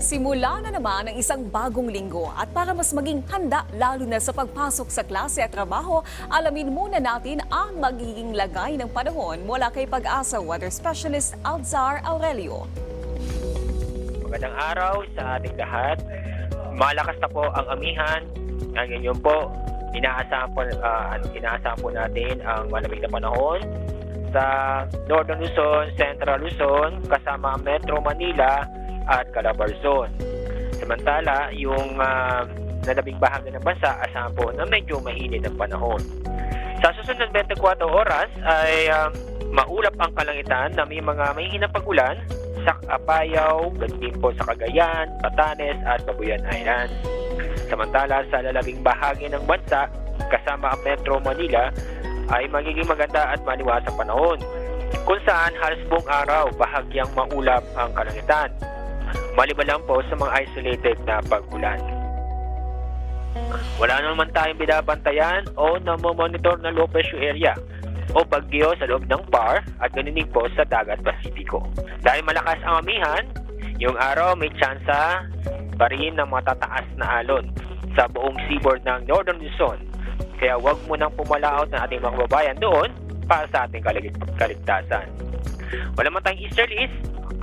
Nagsimula na naman ang isang bagong linggo at para mas maging handa lalo na sa pagpasok sa klase at trabaho, alamin muna natin ang magiging lagay ng panahon mula kay Pag-asa Weather Specialist Alzar Aurelio. Magandang araw sa ating lahat. Malakas na po ang amihan. Ngayon po, inaasahan po natin ang malamig na panahon sa Northern Luzon, Central Luzon, kasama ang Metro Manila at Calabarzon. Samantala, yung nalabing bahagi ng bansa, asahan po na medyo mainit ang panahon. Sa susunod 24 oras ay maulap ang kalangitan na may mga mahihinang pag-ulan sa Apayao, ganun po sa Cagayan, Batanes at Babuyan Islands. Samantala, sa lalabing bahagi ng bansa, kasama ang Metro Manila, ay magiging maganda at maliwas ang panahon, kung saan halos buong araw bahagyang maulap ang kalangitan, maliban lang po sa mga isolated na pag-ulan. Wala naman tayong binabantayan o namomonitor na low pressure area o bagyo sa loob ng PAR at ganun din po sa dagat Pasipiko. Dahil malakas ang amihan, yung araw may tsansa pa rin ng matataas na alon sa buong seaboard ng Northern Luzon. Kaya huwag mo nang pumalaot ng ating mga kababayan doon para sa ating kaligtasan. Wala man tayong easterlies,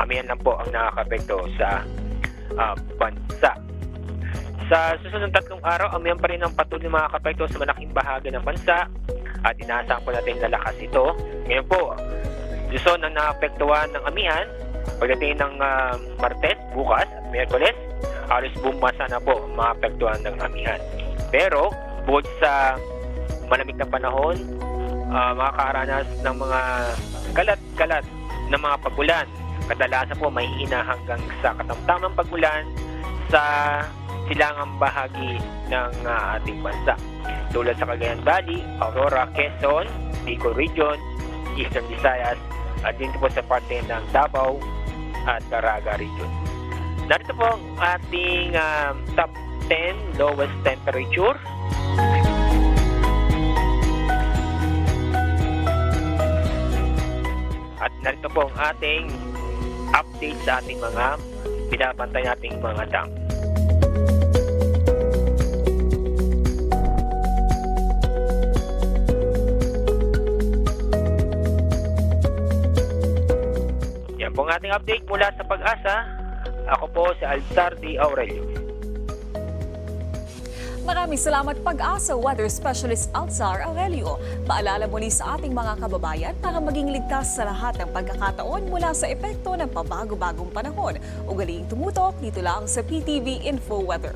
amihan lang po ang nakakapekto sa bansa. Sa susunod 3 araw, amihan pa rin ang patuloy makakapekto sa malaking bahagi ng bansa at inaasahan po natin lalakas ito. Ngayon po, Luzon ang nakapektuhan ng amihan. Pagdating ng Martes, bukas at Miyerkules, halos buong bansa na po makapektuhan ng amihan. Pero, bukod sa malamig na panahon, makakaranas ng mga kalat-kalat na mga pag-ulan. Kadalasan po may hina hanggang sa katamtamang pag-ulan sa silangang bahagi ng ating bansa. Tulad sa Cagayan Valley, Aurora, Quezon, Bicol Region, Eastern Visayas, at dito po sa parte ng Davao at Caraga Region. Narito po ang ating top 10 lowest temperature. At narito po ang ating update sa ating mga binabantay nating mga dam. Yan po ang ating update mula sa Pag-asa. Ako po si Alzar Aurelio. Maraming salamat Pag-asa Weather Specialist Alzar Aurelio. Paalala muli sa ating mga kababayan para maging ligtas sa lahat ng pagkakataon mula sa epekto ng pabago-bagong panahon. Ugaliing tumutok dito lang sa PTV Info Weather.